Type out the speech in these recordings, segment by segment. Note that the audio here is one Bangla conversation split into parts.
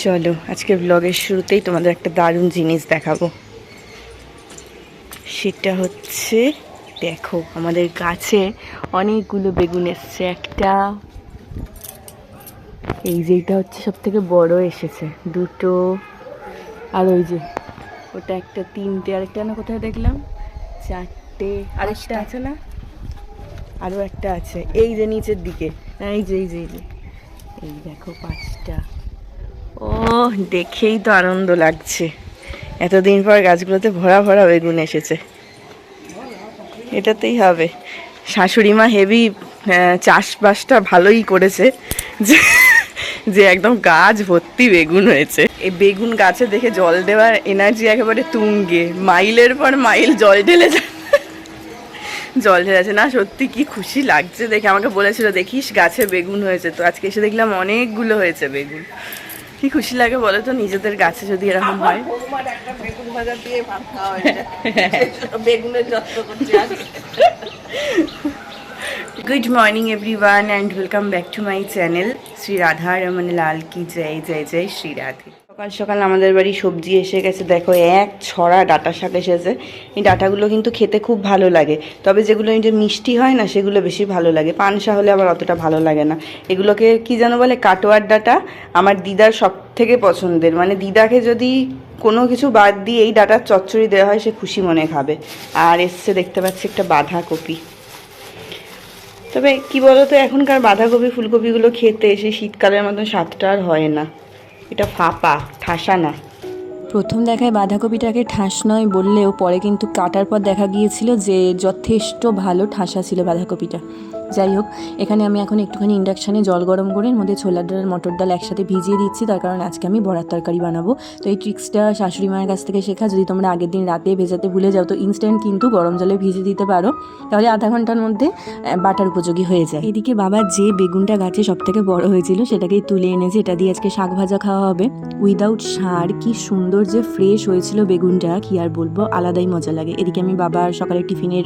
চলো আজকে ব্লগের শুরুতেই তোমাদের একটা দারুণ জিনিস দেখাবো। সেটা হচ্ছে, দেখো আমাদের গাছে অনেকগুলো বেগুন এসছে। একটা এই যে এটা হচ্ছে সব থেকে বড় এসেছে, দুটো, আর ওই যে ওটা একটা, তিনটে, আরেকটা না কোথায় দেখলাম, চারটে, আরেকটা আছে না, আরও একটা আছে এই যে নিচের দিকে, এই যে এই যে এই যে এই দেখো 5টা। ও দেখেই তো আনন্দ লাগছে, এতদিন পর গাছগুলোতে ভরা ভরা বেগুন এসেছে। এটাতেই হবে। শাশুড়ি মা হেভি চাষবাসটা ভালোই করেছে, যে যে একদম গাছ ভর্তি বেগুন হয়েছে। এই বেগুন গাছে দেখে জল দেওয়ার এনার্জি একেবারে তুঙ্গে, মাইলের পর মাইল জল ঢেলে জল ঢেলেছে না। সত্যি কি খুশি লাগছে দেখে। আমাকে বলেছিল দেখিস গাছে বেগুন হয়েছে, তো আজকে এসে দেখলাম অনেকগুলো হয়েছে বেগুন। কি খুশি লাগে বলো তো, নিজেদের গাছে যদি এরকম হয়। Good morning everyone and welcome back to my channel. Shri Radha Raman Lal কি জয় জয় জয় শ্রী রাধে। সকাল সকাল আমাদের বাড়ি সবজি এসে গেছে, দেখো এক ছড়া ডাঁটা শাক এসেছে। এই ডাঁটাগুলো কিন্তু খেতে খুব ভালো লাগে, তবে যেগুলো এই যে মিষ্টি হয় না সেগুলো বেশি ভালো লাগে, পানসা হলে আবার অতটা ভালো লাগে না। এগুলোকে কি যেন বলে, কাটোয়ার ডাঁটা। আমার দিদার সব থেকে পছন্দের, মানে দিদাকে যদি কোনো কিছু বাদ দিয়ে এই ডাঁটার চচ্চড়ি দেওয়া হয় সে খুশি মনে খাবে। আর এসছে দেখতে পাচ্ছি একটা বাঁধাকপি। তবে কি বলতো, এখনকার বাঁধাকপি ফুলকপিগুলো খেতে সেই শীতকালের মতন স্বাদটা আর হয় না। এটা ফাঁপা, ঠাসা না। প্রথম দেখায় বাঁধাকপিটাকে ঠাস নয় বললেও পরে কিন্তু কাটার পর দেখা গিয়েছিল যে যথেষ্ট ভালো ঠাসা ছিল বাঁধাকপিটা। যাই হোক, এখানে আমি এখন একটুখানি ইন্ডাকশানে জল গরম করে এর মধ্যে ছোলার ডাল আর মটর ডাল একসাথে ভিজিয়ে দিচ্ছি, তার কারণ আজকে আমি বড়ার তরকারি বানাবো। তো এই ট্রিক্সটা শাশুড়ি মায়ের কাছ থেকে শেখা। যদি তোমরা আগের দিন রাতে ভেজাতে ভুলে যাও তো ইনস্ট্যান্ট কিন্তু গরম জলে ভিজিয়ে দিতে পারো, তাহলে আধা ঘন্টার মধ্যে বাটার উপযোগী হয়ে যায়। এদিকে বাবা যে বেগুনটা গাছে সব থেকে বড় হয়েছিল সেটাকেই তুলে এনেছে, এটা দিয়ে আজকে শাক ভাজা খাওয়া হবে উইদাউট সার। কি সুন্দর যে ফ্রেশ হয়েছিল বেগুনটা, কি আর বলবো, আলাদাই মজা লাগে। এদিকে আমি বাবার সকালের টিফিনের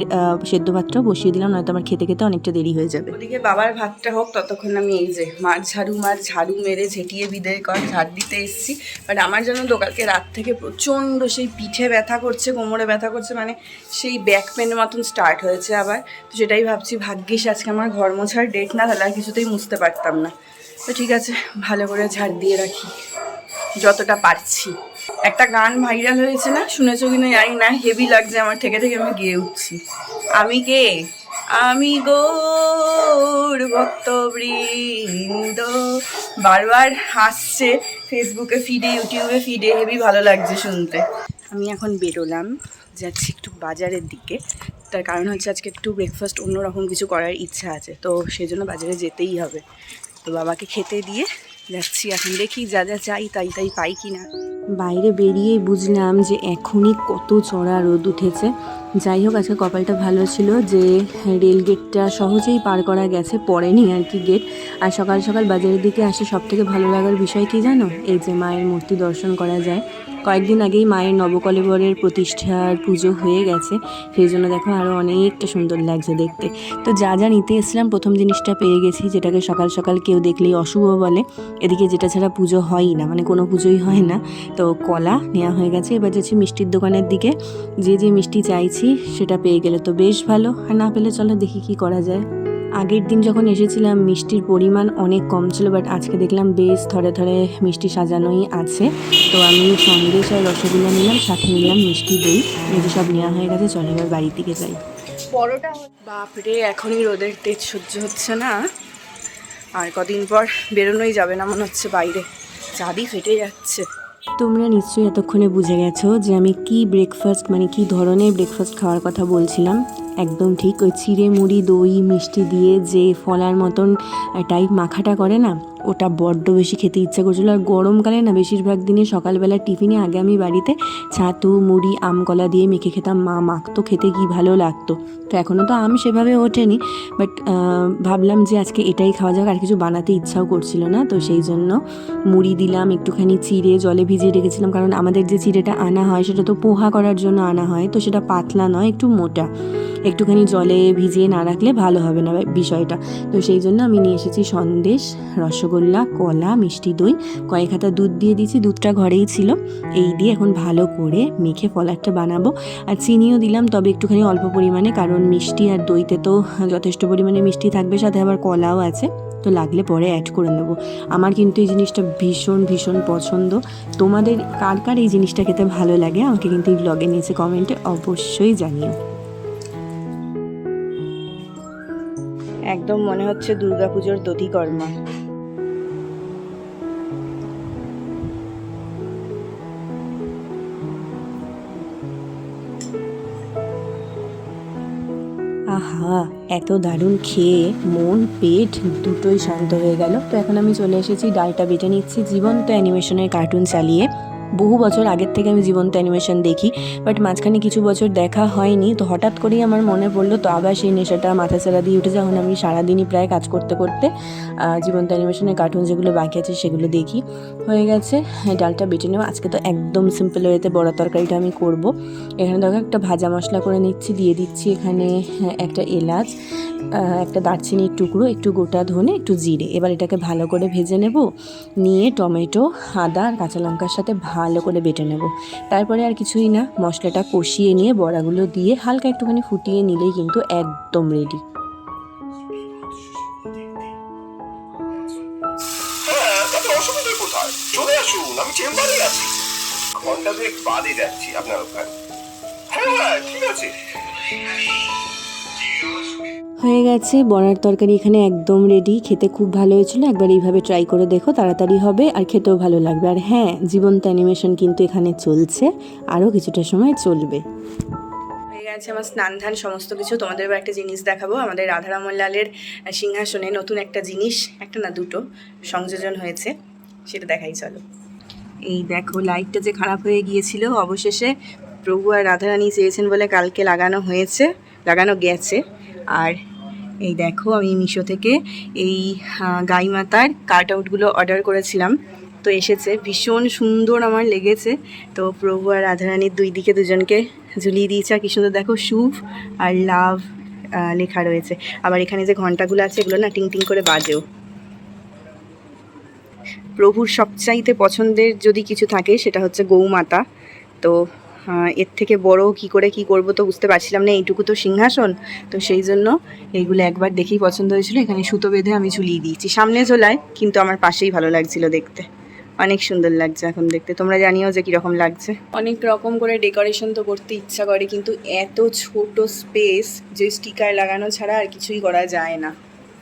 সেদ্ধ ভাতটাও বসিয়ে দিলাম, নয়তো আমার খেতে খেতে অনেকটা দেরি হয়ে যাবে। ওদিকে বাবার ভাতটা হোক, ততক্ষণ আমি এই যে মাছ ঝাড়ু মেরে ঝেঁটিয়ে বিদায় কর ঝাড় দিতে এসেছি। বাট আমার জন্য তো কালকে রাত থেকে প্রচণ্ড সেই পিঠে ব্যথা করছে, কোমরে ব্যথা করছে, মানে সেই ব্যাক পেনের মতন স্টার্ট হয়েছে আবার। তো সেটাই ভাবছি, ভাগ্যিস আজকে আমার ঘর মোছার ডেট না, তাহলে আর কিছুতেই মুছতে পারতাম না। তো ঠিক আছে, ভালো করে ঝাড় দিয়ে রাখি যতটা পারছি। একটা গান ভাইরাল হয়েছে না, শুনেছো কিনা জানি না, হেভি লাগছে আমার, থেকে থেকে আমি গেয়ে উঠছি। আমি কে, আমি গৌর ভক্তবৃন্দ, বারবার আসছে ফেসবুকে ফিডে, ইউটিউবে ফিডে, হেভি ভালো লাগছে শুনতে। আমি এখন বেরোলাম, যাচ্ছি একটু বাজারের দিকে। তার কারণ হচ্ছে আজকে একটু ব্রেকফাস্ট অন্যরকম কিছু করার ইচ্ছা আছে, তো সেই জন্য বাজারে যেতেই হবে। তো বাবাকে খেতে দিয়ে যাচ্ছি এখন, দেখি যা যা চাই তাই তাই পাই কি না। বাইরে বেরিয়েই বুঝলাম যে এখনই কত চড়া রোদ উঠেছে। যাই হোক, আজকে কপালটা ভালো ছিল যে রেল গেটটা সহজেই পার করা গেছে, পড়েনি আর কি গেট। আর সকাল সকাল বাজারের দিকে আসে সব থেকে ভালো লাগার বিষয় কি জানো, এই যে মায়ের মূর্তি দর্শন করা যায়। কয়েকদিন আগেই মায়ের নবকলেবরের প্রতিষ্ঠার পুজো হয়ে গেছে, সেই জন্য দেখো আরও অনেকটা সুন্দর লাগছে দেখতে। তো যা যা নিতে এসেছিলাম প্রথম জিনিসটা পেয়ে গেছি, যেটাকে সকাল সকাল কেউ দেখলেই অশুভ বলে। এদিকে যেটা ছাড়া পুজো হয়ই না, মানে কোনো পুজোই হয় না। তো কলা নেওয়া হয়ে গেছে, এবার যাচ্ছি মিষ্টির দোকানের দিকে। যে যে মিষ্টি চাইছি সেটা পেয়ে গেলে তো বেশ ভালো, আর না পেলে চলো দেখি কি করা যায়। আগের দিন যখন এসেছিলাম মিষ্টির পরিমাণ অনেক কম ছিল, বাট আজকে দেখলাম বেশ থরে থরে মিষ্টি সাজানোই আছে। তো আমি সন্দেশ আর রসগোল্লা নিলাম, সাথে নিলাম মিষ্টি দই। এই যে সব নেওয়া হয়ে গেছে, চলো এবার বাড়ির দিকে যাই। পরোটা, বাপরে এখনই রোদের তেজ সহ্য হচ্ছে না, আর কদিন পর বেরোনোই যাবে না মনে হচ্ছে বাইরে, চাঁদি ফেটে যাচ্ছে। তোমরা নিশ্চয়ই এতক্ষণে বুঝে গেছো যে আমি কি ব্রেকফাস্ট, মানে কি ধরনের ব্রেকফাস্ট খাওয়ার কথা বলছিলাম। একদম ঠিক, ওই চিড়ে মুড়ি দই মিষ্টি দিয়ে যে ফলার মতন টাইপ মাখাটা করে না, ওটা বড্ড বেশি খেতে ইচ্ছা করছিলো। আর গরমকালে না বেশিরভাগ দিনে সকালবেলা টিফিনে আগে আমি বাড়িতে ছাতু মুড়ি আম কলা দিয়ে মেখে খেতাম, মা মাখতো, খেতে কি ভালো লাগতো। তো এখনও তো আম সেভাবে ওঠেনি, বাট ভাবলাম যে আজকে এটাই খাওয়া যাক, আর কিছু বানাতে ইচ্ছাও করছিল না। তো সেই জন্য মুড়ি দিলাম, একটুখানি চিড়ে জলে ভিজিয়ে রেখেছিলাম, কারণ আমাদের যে চিড়েটা আনা হয় সেটা তো পোহা করার জন্য আনা হয়, তো সেটা পাতলা নয়, একটু মোটা। একটুখানি জলে ভিজিয়ে না রাখলে ভালো হবে না বিষয়টা। তো সেই জন্য আমি নিয়ে এসেছি সন্দেশ, রসগোল্লা রসগোল্লা, কলা, মিষ্টি দই, কয়েক হাতা দুধ দিয়ে দিয়েছি, দুধটা ঘরেই ছিল। এই দিয়ে এখন ভালো করে মেখে ফলারটা বানাবো। আর চিনিও দিলাম, তবে একটুখানি অল্প পরিমাণে, কারণ মিষ্টি আর দইতে তো যথেষ্ট পরিমাণে মিষ্টি থাকবে, সাথে আবার কলাও আছে, তো লাগলে পরে অ্যাড করে নেবো। আমার কিন্তু এই জিনিসটা ভীষণ ভীষণ পছন্দ। তোমাদের কার কার এই জিনিসটা খেতে ভালো লাগে আমাকে কিন্তু এই ব্লগে নিচে কমেন্টে অবশ্যই জানিও। একদম মনে হচ্ছে দুর্গাপুজোর দধিকর্মা। আহা, এত দারুণ খেয়ে মন পেট দুটোই শান্ত হয়ে গেল। তো এখন আমি চলে এসেছি, ডালটা বেটে নিচ্ছি জীবন্ত অ্যানিমেশনের কার্টুন চালিয়ে। বহু বছর আগের থেকে আমি জীবন্ত অ্যানিমেশন দেখি, বাট মাঝখানে কিছু বছর দেখা হয়নি। তো হঠাৎ করেই আমার মনে পড়লো, তো আবার সেই নেশাটা মাথা ছাড়া দিয়ে উঠে, যখন আমি সারাদিনই প্রায় কাজ করতে করতে জীবন্ত অ্যানিমেশনের কার্টুন যেগুলো বাকি আছে সেগুলো দেখি। হয়ে গেছে ডালটা বেটে নেওয়া। আজকে তো একদম সিম্পল ওয়েতে বড়া তরকারিটা আমি করব। এখানে দেখো একটা ভাজা মশলা করে নিচ্ছি, দিয়ে দিচ্ছি এখানে একটা এলাচ, একটা দারচিনির টুকরো, একটু গোটা ধনে, একটু জিরে। এবার এটাকে ভালো করে ভেজে নেব, নিয়ে টমেটো, আদা আর কাঁচা লঙ্কার সাথে ভালো করে বেটে নেব। তারপরে আর কিছুই না, মশলাটা কষিয়ে নিয়ে বড়াগুলো দিয়ে হালকা একটুখানি ফুটিয়ে নিলেই কিন্তু একদম রেডি। অসুবিধা কোথায়? চলে আসুন, আমি চেম্বারে আছি। ঘন্টা দুয়েক বাদে যাচ্ছি আপনার ওখানে। হ্যাঁ ঠিক আছে। হয়ে গেছে বড়ার তরকারি এখানে একদম রেডি। খেতে খুব ভালো হয়েছিল, একবার এইভাবে ট্রাই করে দেখো, তাড়াতাড়ি হবে আর খেতেও ভালো লাগবে। আর হ্যাঁ, জীবন্ত অ্যানিমেশন কিন্তু এখানে চলছে, আরও কিছুটা সময় চলবে। হয়ে গেছে আমার স্নান ধান সমস্ত কিছু। তোমাদের এবার একটা জিনিস দেখাবো। আমাদের রাধারমণ লালের সিংহাসনে নতুন একটা জিনিস, একটা না দুটো সংযোজন হয়েছে, সেটা দেখাই চলো। এই দেখো, লাইটটা যে খারাপ হয়ে গিয়েছিল, অবশেষে প্রভু আর রাধারানী চেয়েছেন বলে কালকে লাগানো গেছে। আর এই দেখো, আমি মিশো থেকে এই গাই মাতার কাট আউটগুলো অর্ডার করেছিলাম, তো এসেছে, ভীষণ সুন্দর আমার লেগেছে। তো প্রভু আর রাধারানীর দুই দিকে দুজনকে ঝুলিয়ে দিয়েছে। আর কি সুন্দর দেখো, শুভ আর লাভ লেখা রয়েছে। আবার এখানে যে ঘন্টাগুলো আছে এগুলো না টিং টিং করে বাজেও। প্রভুর সবচাইতে পছন্দের যদি কিছু থাকে সেটা হচ্ছে গৌমাতা। তো এর থেকে বড় কি করে কি করব তো বুঝতে পারছিলাম না, এইটুকু তো সিংহাসন, তো সেই জন্য এইগুলো একবার দেখেই পছন্দ হয়েছিল। এখানে সুতো বেঁধে আমি ঝুলিয়ে দিয়েছি, সামনে ঝোলায়, কিন্তু আমার পাশেই ভালো লাগছিল দেখতে, অনেক সুন্দর লাগছে এখন দেখতে। তোমরা জানিও যে কীরকম লাগছে। অনেক রকম করে ডেকোরেশন তো করতে ইচ্ছা করে, কিন্তু এত ছোট স্পেস যে স্টিকার লাগানো ছাড়া আর কিছুই করা যায় না।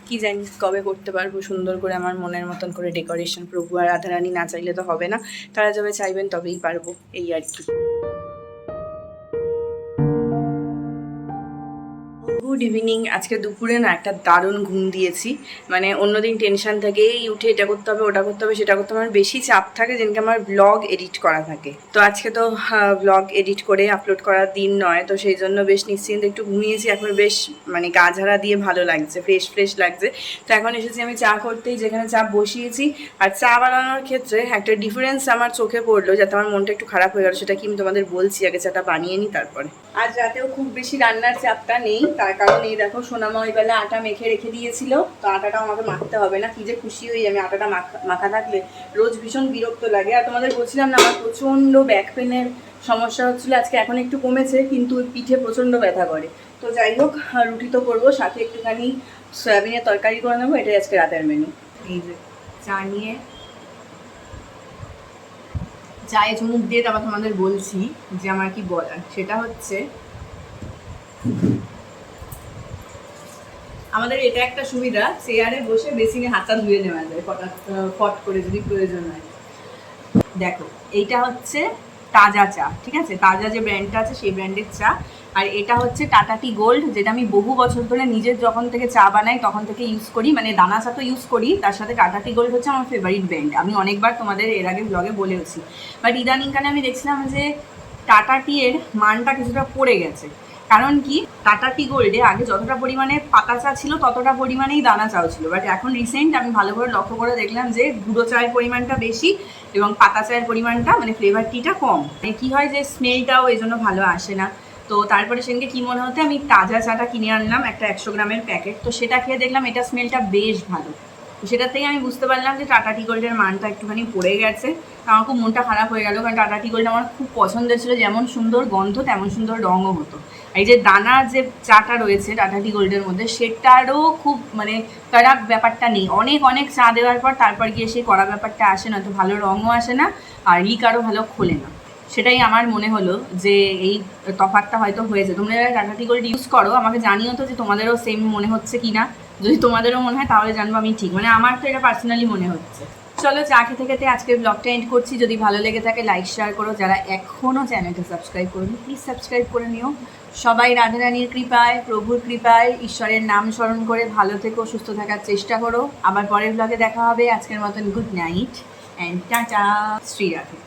কি জানি কবে করতে পারবো সুন্দর করে আমার মনের মতন করে ডেকোরেশন। প্রভু আর রাধারানী না চাইলে তো হবে না, তারা যবে চাইবেন তবেই পারবো, এই আর কি। Good evening. আজকে দুপুরে না একটা দারুণ ঘুম দিয়েছি। মানে অন্যদিন টেনশন থাকে, এই উঠে এটা করতে হবে, ওটা করতে হবে, সেটা করতে হবে, আমার বেশি চাপ থাকে যেদিনকে আমার ব্লগ এডিট করা থাকে। তো আজকে তো ব্লগ এডিট করে আপলোড করার দিন নয়, তো সেই জন্য বেশ নিশ্চিন্তে একটু ঘুমিয়েছি। এখন বেশ মানে গা ঝাড়া দিয়ে ভালো লাগছে, ফ্রেশ লাগছে। তো এখন এসেছি আমি চা করতেই, যেখানে চা বসিয়েছি। আর চা বানানোর ক্ষেত্রে একটা ডিফারেন্স আমার চোখে পড়লো, যাতে আমার মনটা একটু খারাপ হয়ে গেল, সেটা কি আমি তোমাদের বলছি। আগে চাটা বানিয়ে নিই তারপরে। আজ রাতেও খুব বেশি রান্নার চাপটা নেই, তার কারণ এই দেখো সোনামা ওই বেলা আটা মেখে রেখে দিয়েছিল, তো আটাটাও আমাকে মাখতে হবে না। কি যে খুশি হই আমি, আটাটা মাখা থাকলে রোজ ভীষণ বিরক্ত লাগে। আর তোমাদের বলছিলাম না আমার প্রচণ্ড ব্যাক পেনের সমস্যা হচ্ছিলো, আজকে এখন একটু কমেছে, কিন্তু পিঠে প্রচণ্ড ব্যথা করে। তো যাই হোক, রুটি তো করবো, সাথে একটুখানি সয়াবিনের তরকারি করে নেবো, এটাই আজকে রাতের মেনু। এই যে চা নিয়ে চায়ে চুমুক দিয়ে তারপর তোমাদের বলছি যে আমার কি বলার। সেটা হচ্ছে আমাদের এটা একটা সুবিধা, চেয়ারে বসে বেসিনে হাতটা ধুয়ে নেওয়া যায় ফট করে যদি প্রয়োজন হয়। দেখো, এইটা হচ্ছে তাজা চা, ঠিক আছে, তাজা যে ব্র্যান্ডটা আছে সেই ব্র্যান্ডের চা। আর এটা হচ্ছে টাটা টি গোল্ড, যেটা আমি বহু বছর ধরে নিজের যখন থেকে চা বানাই তখন থেকে ইউজ করি। মানে দানা চা তো ইউজ করি, তার সাথে টাটা টি গোল্ড হচ্ছে আমার ফেভারিট ব্র্যান্ড। আমি অনেকবার তোমাদের এর আগে ব্লগে বলেওছি, বাট ইদানিংকালে আমি দেখছিলাম যে টাটা টি এর মানটা কিছুটা পড়ে গেছে। কারণ কি, টাটা টি গোল্ডে আগে যতটা পরিমাণে পাতা চা ছিল ততটা পরিমাণেই দানা চাও ছিল, বাট এখন রিসেন্ট আমি ভালো করে লক্ষ্য করে দেখলাম যে গুঁড়ো চায়ের পরিমাণটা বেশি এবং পাতা চায়ের পরিমাণটা মানে ফ্লেভার টিটা কম। মানে কী হয় যে স্মেলটাও এই জন্য ভালো আসে না। তো তারপরে সেদিনকে কী মনে হতে আমি তাজা চাটা কিনে আনলাম, একটা 100 গ্রামের প্যাকেট। তো সেটা খেয়ে দেখলাম এটা স্মেলটা বেশ ভালো। তো সেটার থেকে আমি বুঝতে পারলাম যে টাটা টি গোল্ডের মানটা একটুখানি পড়ে গেছে। আমার খুব মনটা খারাপ হয়ে গেল, কারণ টাটা টি গোল্ড আমার খুব পছন্দের ছিল, যেমন সুন্দর গন্ধ তেমন সুন্দর রঙও হতো। এই যে দানার যে চাটা রয়েছে টাটা টি গোল্ডের মধ্যে, সেটারও খুব মানে খারাপ ব্যাপারটা নেই। অনেক অনেক চা দেওয়ার পর তারপর গিয়ে সেই কড়া ব্যাপারটা আসে না, তো ভালো রঙও আসে না আর লিকারও ভালো খোলে না। সেটাই আমার মনে হলো যে এই তফাৎটা হয়তো হয়েছে। তোমরা যারা টাটা টি গোল্ড ইউজ করো আমাকে জানিও তো যে তোমাদেরও সেম মনে হচ্ছে কি না। যদি তোমাদেরও মনে হয় তাহলে জানবো আমি ঠিক, মানে আমার তো এটা পার্সোনালি মনে হচ্ছে। চলো চা খেতে খেতে আজকের ব্লগটা এন্ড করছি। যদি ভালো লেগে থাকে লাইক শেয়ার করো, যারা এখনও চ্যানেলটা সাবস্ক্রাইব করোনি প্লিজ সাবস্ক্রাইব করে নিও। সবাই রাধারানীর কৃপায়, প্রভুর কৃপায়, ঈশ্বরের নাম স্মরণ করে ভালো থেকো, সুস্থ থাকার চেষ্টা করো। আবার পরের ব্লগে দেখা হবে। আজকের মতন good night and tata, Shri Radhe.